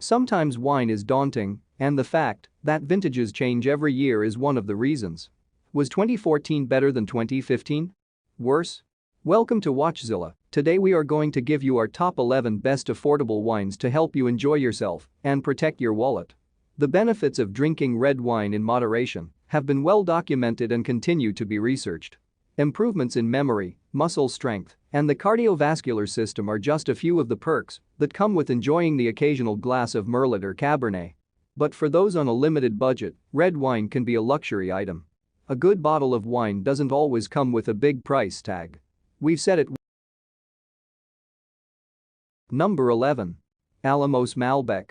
Sometimes wine is daunting, and the fact that vintages change every year is one of the reasons. Was 2014 better than 2015? Worse? Welcome to WatchZilla. Today we are going to give you our top 11 best affordable wines to help you enjoy yourself and protect your wallet. The benefits of drinking red wine in moderation have been well documented and continue to be researched. Improvements in memory, muscle strength, and the cardiovascular system are just a few of the perks that come with enjoying the occasional glass of Merlot or Cabernet. But for those on a limited budget, red wine can be a luxury item. A good bottle of wine doesn't always come with a big price tag. We've said it. Number 11. Alamos Malbec.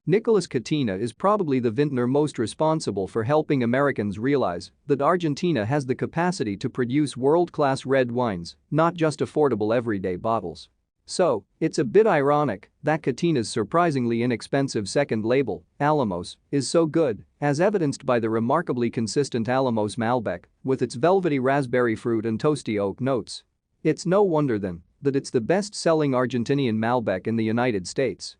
Nicolas Catina is probably the vintner most responsible for helping Americans realize that Argentina has the capacity to produce world-class red wines, not just affordable everyday bottles. So, it's a bit ironic that Catina's surprisingly inexpensive second label, Alamos, is so good, as evidenced by the remarkably consistent Alamos Malbec with its velvety raspberry fruit and toasty oak notes. It's no wonder then that it's the best-selling Argentinian Malbec in the United States.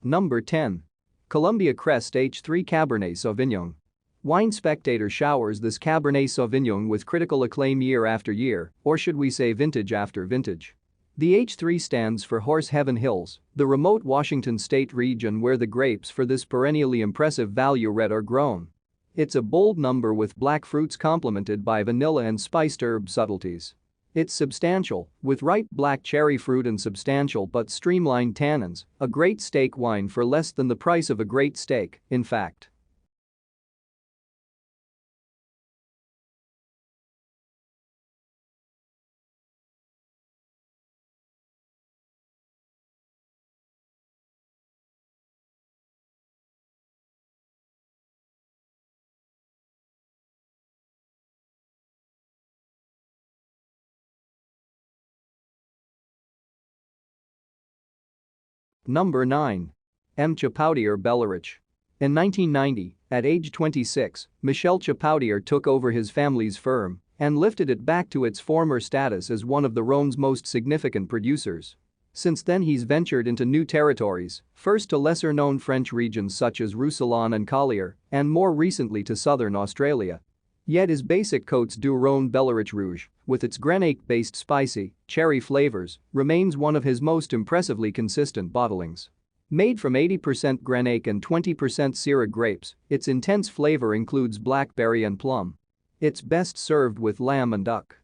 Number 10. Columbia Crest H3 Cabernet Sauvignon. Wine Spectator showers this Cabernet Sauvignon with critical acclaim year after year, or should we say vintage after vintage. The H3 stands for Horse Heaven Hills, the remote Washington state region where the grapes for this perennially impressive value red are grown. It's a bold number with black fruits complemented by vanilla and spiced herb subtleties. It's substantial, with ripe black cherry fruit and substantial but streamlined tannins, a great steak wine for less than the price of a great steak, in fact. Number 9. M. Chapoutier Bellerich. In 1990, at age 26, Michel Chapoutier took over his family's firm and lifted it back to its former status as one of the Rhone's most significant producers. Since then he's ventured into new territories, first to lesser-known French regions such as Roussillon and Collier, and more recently to southern Australia. Yet his basic Côtes du Rhône Bellerich Rouge, with its Grenache-based spicy, cherry flavors, remains one of his most impressively consistent bottlings. Made from 80% Grenache and 20% Syrah grapes, its intense flavor includes blackberry and plum. It's best served with lamb and duck.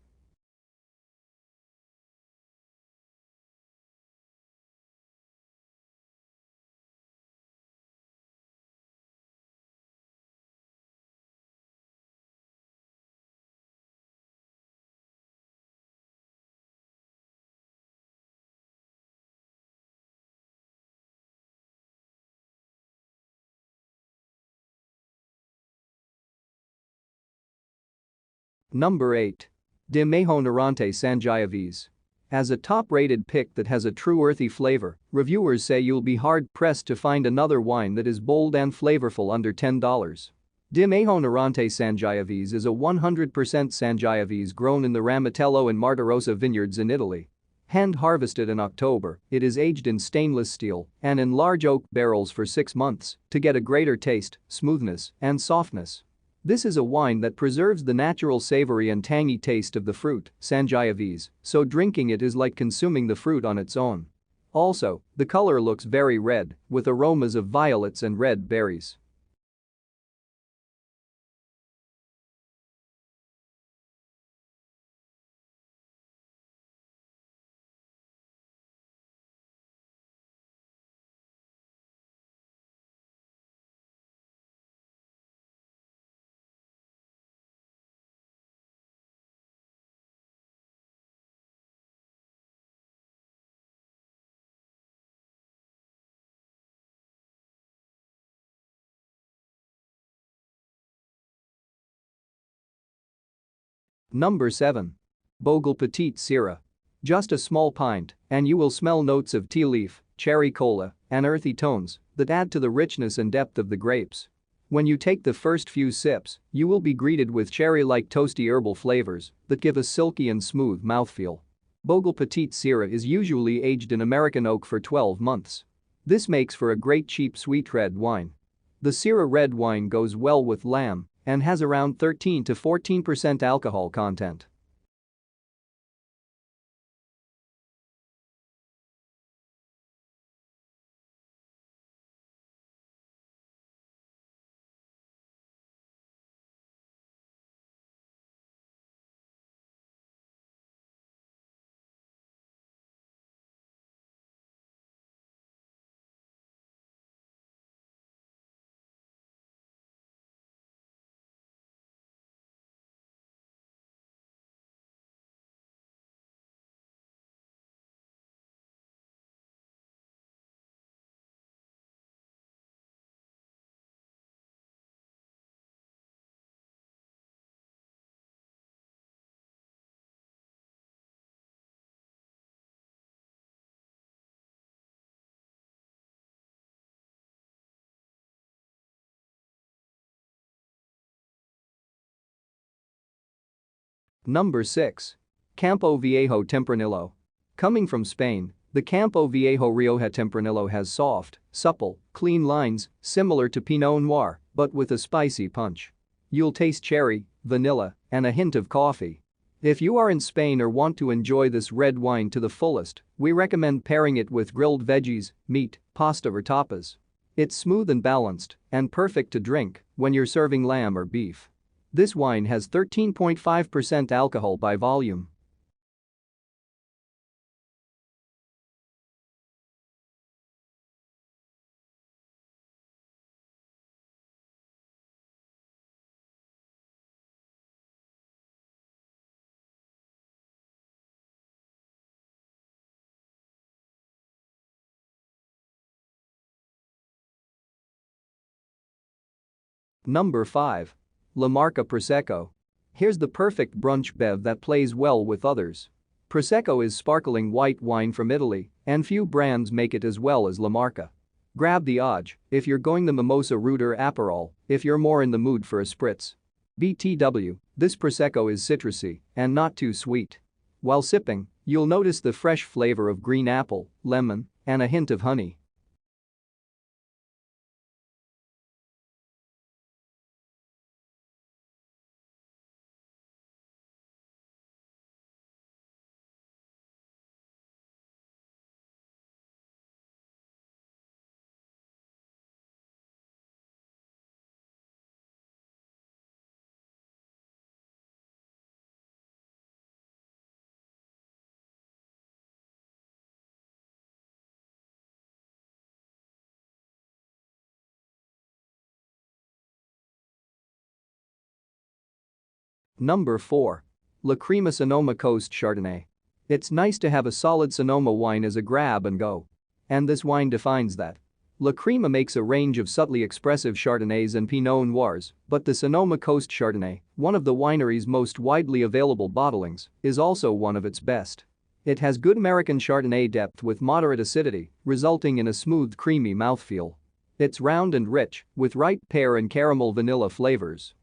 Number 8. De Mahon Arante Sangiovese. As a top-rated pick that has a true earthy flavor, reviewers say you'll be hard-pressed to find another wine that is bold and flavorful under $10. De Mahon Arante Sangiovese is a 100% Sangiovese grown in the Ramatello and Martarossa vineyards in Italy. Hand-harvested in October, it is aged in stainless steel and in large oak barrels for 6 months to get a greater taste, smoothness, and softness. This is a wine that preserves the natural savory and tangy taste of the fruit, Sangiovese, so drinking it is like consuming the fruit on its own. Also, the color looks very red, with aromas of violets and red berries. Number 7. Bogle Petite Syrah. Just a small pint, and you will smell notes of tea leaf, cherry cola, and earthy tones that add to the richness and depth of the grapes. When you take the first few sips, you will be greeted with cherry-like toasty herbal flavors that give a silky and smooth mouthfeel. Bogle Petite Syrah is usually aged in American oak for 12 months. This makes for a great cheap sweet red wine. The Syrah red wine goes well with lamb and has around 13 to 14% alcohol content. Number 6. Campo Viejo Tempranillo. Coming from Spain, the Campo Viejo Rioja Tempranillo has soft, supple, clean lines similar to Pinot Noir but with a spicy punch. You'll taste cherry, vanilla, and a hint of coffee. If you are in Spain or want to enjoy this red wine to the fullest, we recommend pairing it with grilled veggies, meat, pasta or tapas. It's smooth and balanced and perfect to drink when you're serving lamb or beef. This wine has 13.5% alcohol by volume. Number 5. La Marca Prosecco. Here's the perfect brunch bev that plays well with others. Prosecco is sparkling white wine from Italy, and few brands make it as well as La Marca. Grab the Age if you're going the mimosa route or Aperol if you're more in the mood for a spritz. BTW, this Prosecco is citrusy and not too sweet. While sipping, you'll notice the fresh flavor of green apple, lemon, and a hint of honey. Number 4. La Crema Sonoma Coast Chardonnay. It's nice to have a solid Sonoma wine as a grab and go. And this wine defines that. La Crema makes a range of subtly expressive Chardonnays and Pinot Noirs, but the Sonoma Coast Chardonnay, one of the winery's most widely available bottlings, is also one of its best. It has good American Chardonnay depth with moderate acidity, resulting in a smooth creamy mouthfeel. It's round and rich, with ripe pear and caramel vanilla flavors.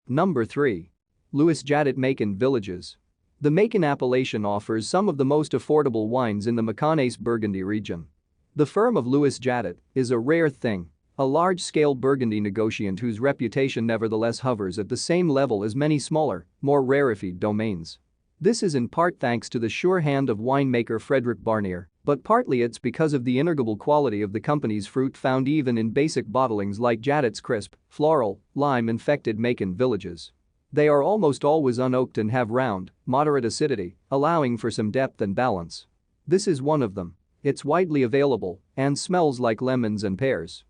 Number 3. Louis Jadot Macon Villages. The Macon appellation offers some of the most affordable wines in the Macon Burgundy region. The firm of Louis Jadot is a rare thing, a large-scale Burgundy negotiant whose reputation nevertheless hovers at the same level as many smaller, more rarefied domains. This is in part thanks to the sure hand of winemaker Frederick Barnier, but partly it's because of the integral quality of the company's fruit found even in basic bottlings like Jadot's crisp, floral, lime-infected Macon villages. They are almost always unoaked and have round, moderate acidity, allowing for some depth and balance. This is one of them. It's widely available and smells like lemons and pears.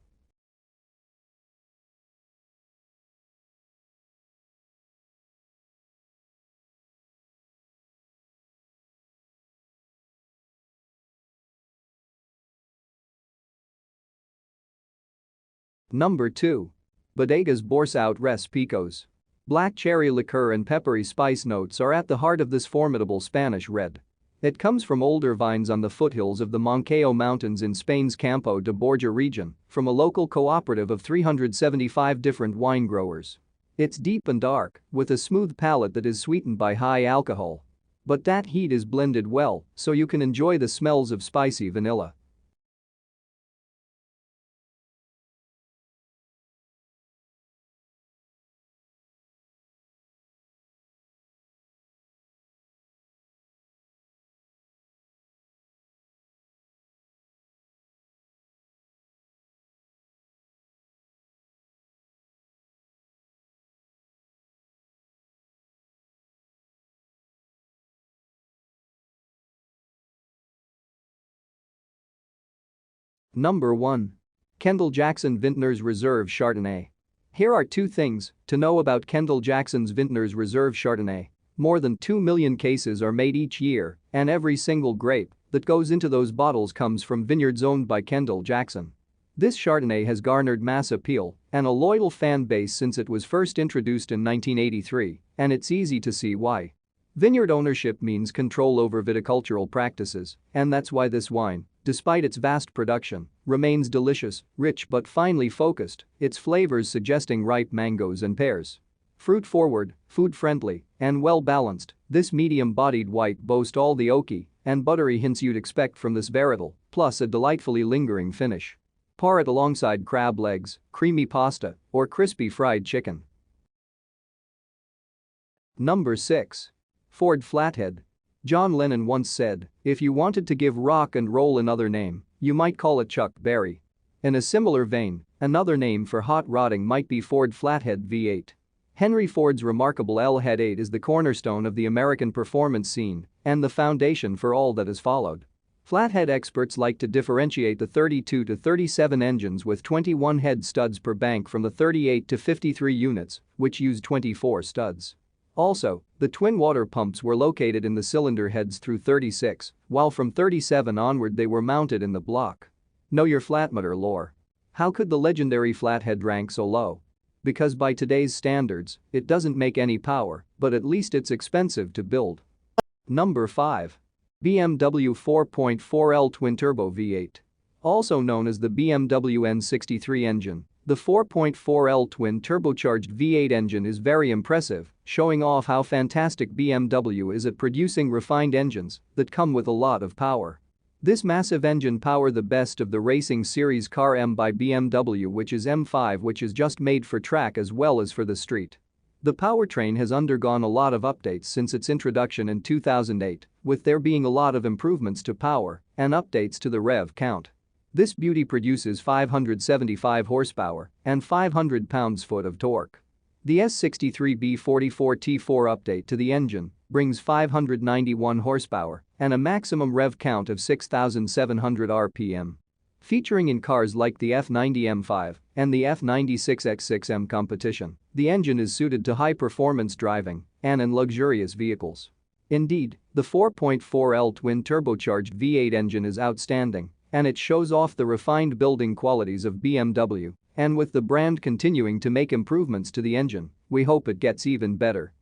Number 2. Bodegas Borsout Res Picos. Black cherry liqueur and peppery spice notes are at the heart of this formidable Spanish red. It comes from older vines on the foothills of the Moncayo Mountains in Spain's Campo de Borja region, from a local cooperative of 375 different wine growers. It's deep and dark, with a smooth palate that is sweetened by high alcohol. But that heat is blended well, so you can enjoy the smells of spicy vanilla. Number 1. Kendall-Jackson Vintners Reserve Chardonnay. Here are 2 things to know about Kendall-Jackson's Vintners Reserve Chardonnay. More than 2 million cases are made each year, and every single grape that goes into those bottles comes from vineyards owned by Kendall-Jackson. This Chardonnay has garnered mass appeal and a loyal fan base since it was first introduced in 1983, and it's easy to see why. Vineyard ownership means control over viticultural practices, and that's why this wine, despite its vast production, remains delicious, rich but finely focused, its flavors suggesting ripe mangoes and pears. Fruit-forward, food-friendly, and well-balanced, this medium-bodied white boasts all the oaky and buttery hints you'd expect from this varietal, plus a delightfully lingering finish. Par it alongside crab legs, creamy pasta, or crispy fried chicken. Number 6. Ford Flathead. John Lennon once said, "If you wanted to give rock and roll another name, you might call it Chuck Berry." In a similar vein, another name for hot rodding might be Ford Flathead V8. Henry Ford's remarkable L-Head 8 is the cornerstone of the American performance scene and the foundation for all that has followed. Flathead experts like to differentiate the 32 to 37 engines with 21 head studs per bank from the 38 to 53 units, which use 24 studs. Also, the twin water pumps were located in the cylinder heads through 36, while from 37 onward they were mounted in the block. Know your flatmotor lore. How could the legendary Flathead rank so low? Because by today's standards, it doesn't make any power, but at least it's expensive to build. Number 5. BMW 4.4L Twin-Turbo V8. Also known as the BMW N63 engine, the 4.4L twin-turbocharged V8 engine is very impressive, showing off how fantastic BMW is at producing refined engines that come with a lot of power. This massive engine power the best of the racing series car M by BMW, which is M5, which is just made for track as well as for the street. The powertrain has undergone a lot of updates since its introduction in 2008, with there being a lot of improvements to power and updates to the rev count. This beauty produces 575 horsepower and 500 pounds-foot of torque. The S63B44T4 update to the engine brings 591 horsepower and a maximum rev count of 6,700 RPM. Featuring in cars like the F90 M5 and the F96 X6M competition, the engine is suited to high-performance driving and in luxurious vehicles. Indeed, the 4.4L twin-turbocharged V8 engine is outstanding, and it shows off the refined building qualities of BMW, and with the brand continuing to make improvements to the engine, we hope it gets even better.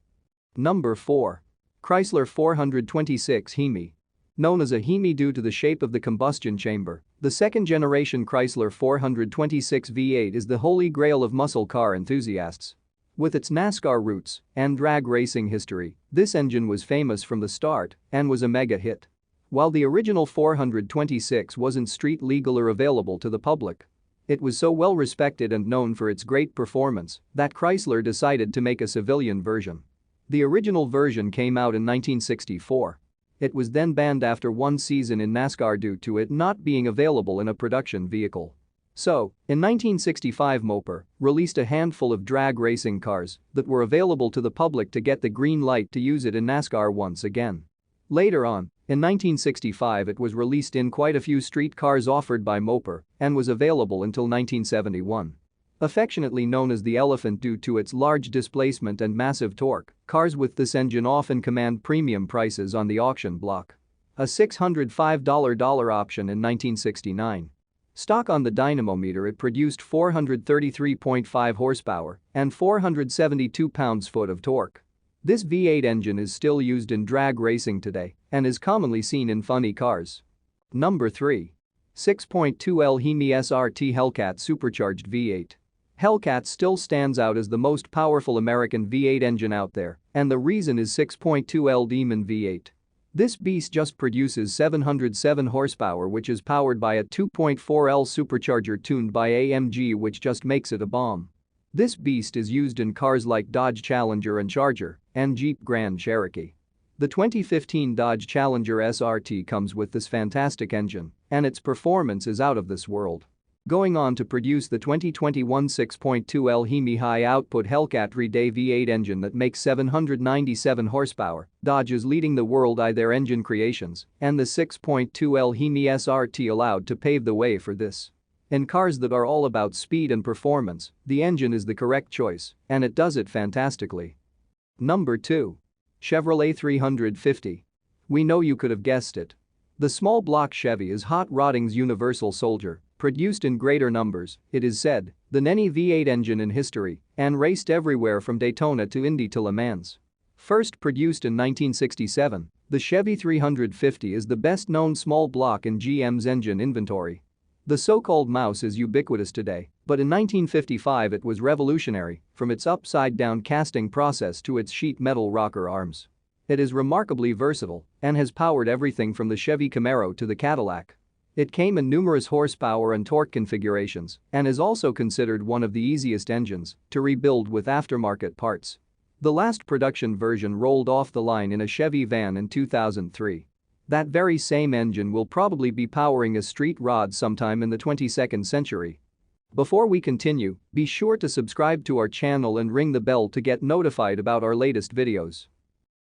Number 4. Chrysler 426 HEMI. Known as a HEMI due to the shape of the combustion chamber, the second-generation Chrysler 426 V8 is the holy grail of muscle car enthusiasts. With its NASCAR roots and drag racing history, this engine was famous from the start and was a mega hit. While the original 426 wasn't street legal or available to the public, it was so well respected and known for its great performance that Chrysler decided to make a civilian version. The original version came out in 1964. It was then banned after one season in NASCAR due to it not being available in a production vehicle. So, in 1965 Moper released a handful of drag racing cars that were available to the public to get the green light to use it in NASCAR once again. Later on, in 1965 it was released in quite a few street cars offered by Moper and was available until 1971. Affectionately known as the Elephant due to its large displacement and massive torque, cars with this engine often command premium prices on the auction block. A $605 option in 1969. Stock on the dynamometer it produced 433.5 horsepower and 472 pounds-foot of torque. This V8 engine is still used in drag racing today and is commonly seen in funny cars. Number 3. 6.2L HEMI SRT Hellcat Supercharged V8. Hellcat still stands out as the most powerful American V8 engine out there, and the reason is 6.2L Demon V8. This beast just produces 707 horsepower which is powered by a 2.4L supercharger tuned by AMG which just makes it a bomb. This beast is used in cars like Dodge Challenger and Charger and Jeep Grand Cherokee. The 2015 Dodge Challenger SRT comes with this fantastic engine, and its performance is out of this world. Going on to produce the 2021 6.2L HEMI high-output Hellcat Re-Day V8 engine that makes 797 horsepower, Dodge is leading the world in their engine creations, and the 6.2L HEMI SRT allowed to pave the way for this. In cars that are all about speed and performance, the engine is the correct choice, and it does it fantastically. Number 2. Chevrolet 350. We know you could have guessed it. The small block Chevy is hot rodding's universal soldier, produced in greater numbers, it is said, than any V8 engine in history, and raced everywhere from Daytona to Indy to Le Mans. First produced in 1967, the Chevy 350 is the best-known small block in GM's engine inventory. The so-called mouse is ubiquitous today, but in 1955 it was revolutionary, from its upside-down casting process to its sheet metal rocker arms. It is remarkably versatile and has powered everything from the Chevy Camaro to the Cadillac. It came in numerous horsepower and torque configurations and is also considered one of the easiest engines to rebuild with aftermarket parts. The last production version rolled off the line in a Chevy van in 2003. That very same engine will probably be powering a street rod sometime in the 22nd century. Before we continue, be sure to subscribe to our channel and ring the bell to get notified about our latest videos.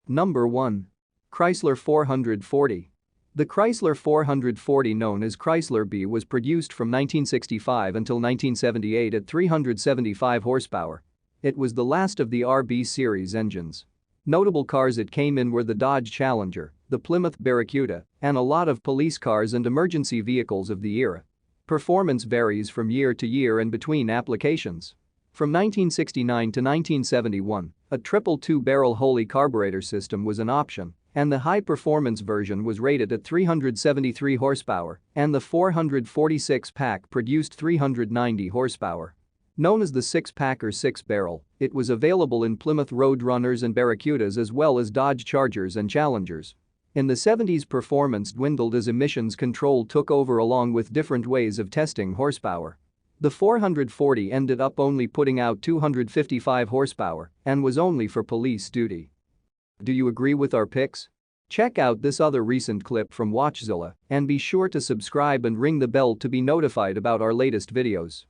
Number 1. Chrysler 440. The Chrysler 440, known as Chrysler B, was produced from 1965 until 1978 at 375 horsepower. It was the last of the RB series engines. Notable cars it came in were the Dodge Challenger, the Plymouth Barracuda, and a lot of police cars and emergency vehicles of the era. Performance varies from year to year and between applications. From 1969 to 1971, a triple two-barrel Holley carburetor system was an option, and the high-performance version was rated at 373 horsepower, and the 446 pack produced 390 horsepower. Known as the six-pack or six-barrel, it was available in Plymouth Roadrunners and Barracudas as well as Dodge Chargers and Challengers. In the 70s, performance dwindled as emissions control took over along with different ways of testing horsepower. The 440 ended up only putting out 255 horsepower and was only for police duty. Do you agree with our picks? Check out this other recent clip from WatchZilla and be sure to subscribe and ring the bell to be notified about our latest videos.